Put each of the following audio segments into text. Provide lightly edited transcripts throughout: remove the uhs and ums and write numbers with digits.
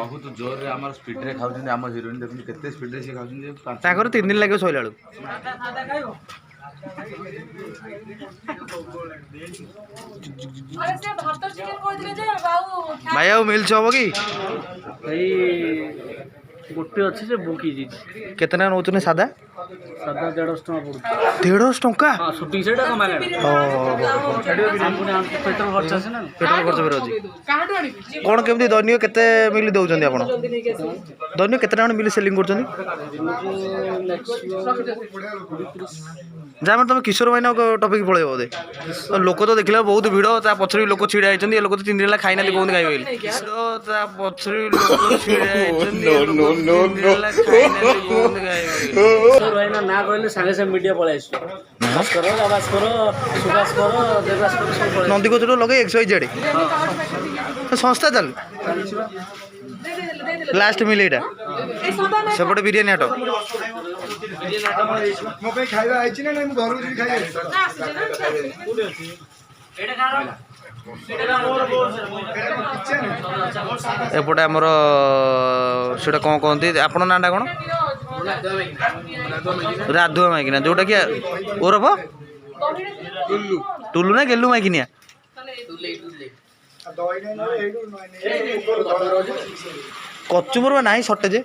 बहुत जोर रे आम स्पीड रे खाउछन आम हिरोइन देखुन केते स्पीड रे से खाउछन ताकर 3 दिन लागे सोइला बेलू भाई आउ मिल छबो की भाई गोटे अच्छे से बुक ही केतना नौचने सादा सादा 150 टका पड़ू 150 टका हाँ शूटिंग सेटा कमा पेट्रोल खर्च আছে ना पेट्रोल खर्च भी रहछि कोन केमती दैनिक केते मिली दउचंदी आपण दैनिक केते टाका मिली सेलिंग करचंदी जा तुम किशोर भाई टपिक पड़े बोधे लोक तो देखला बहुत भिड़ ता पछरी लोक छिड़ा आइछंदी लोक तो 3 दिन ला खाई ना कोन खाई बोली तो ता पछरी लोक छिड़ा आइछंदी नो नो नो किशोर भाई ना कहले संगे से मीडिया पळे आइछ बस करो आवाज करो सुभाष करो देवास करो सब पळे नंदी को लगे एक्सवाइजेड संस्था चल लास्ट मिल एटा सेपटे बिरियानी हाट मो पे खाइबा आइछि ना नै मु घर जी खाइ एपटे आमर सेटा कौन कहते आपण नाटा कौन राधुआ माइकिना जोटा कि ओरफ टुलू ना गेलू माइकिनिया कचुमर ना सटेज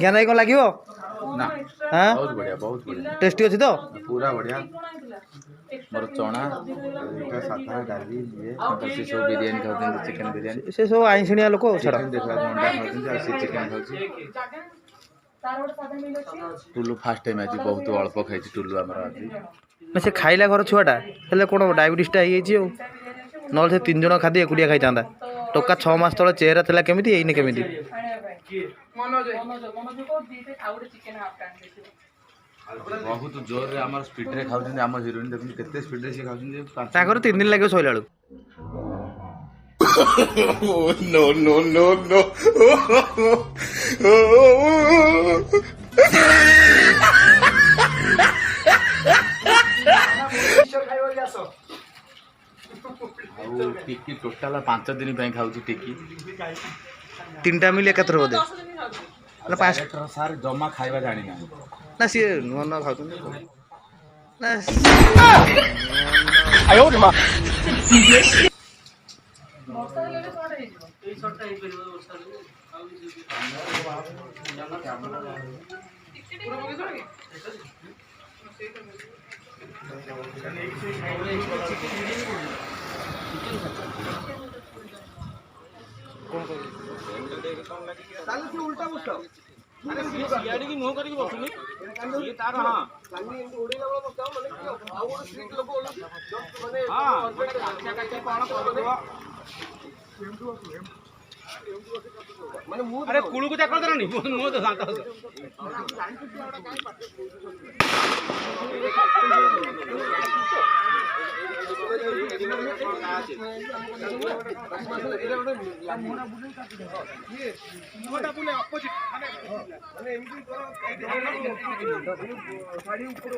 ज्ञान भाई कौन लगे ना हाँ बहुत बढ़िया टेस्टी अच्छी तो पूरा बढ़िया मोर चना इटा साधा डाली ये से सब बिरयानी खाउछन चिकन बिरयानी से सब आइसिणिया लोक छाड़ देखला अंडा खाउछन आ से चिकन खाउछन टुल्लू फास्ट टाइम आज बहुत अल्प खाई टुल्लू आमर आज ना से खाइला घर छुआटा हेल्ले कौन डायबिटीसटा हो ना से 3 जन खादी एकुटिया खाई था टोका 6 मास तले चेहरा था केमी एने केमी बहुत जोर रे आम स्पीड रे खाउछन आम हिरोइन देखुन केते स्पीड रे से खाउछन ताकर 3 दिन लागे सोइला बेलू नो नो नो नो टिकी टोटाल 5 दिन पे खाउछी टिकी 3टा मिल एकत्र बोधे ना 5 सार जमा खाइबा जानी ना ना सी नुआ नुआ खाऊ ना आयो रे मां उल्टा बसो अरे सियाडी की मुंह करके बसुनी ये तार हां काली एंड ओडीला वाला बसताओ माने आ वो स्ट्रीट लोग माने हां अच्छा कच्चा कोण करदो माने मुंह अरे कुळू को देखो दरनी मुंह तो शांत हो मोटा बुले अपोजिट माने एमडी करो साड़ी ऊपर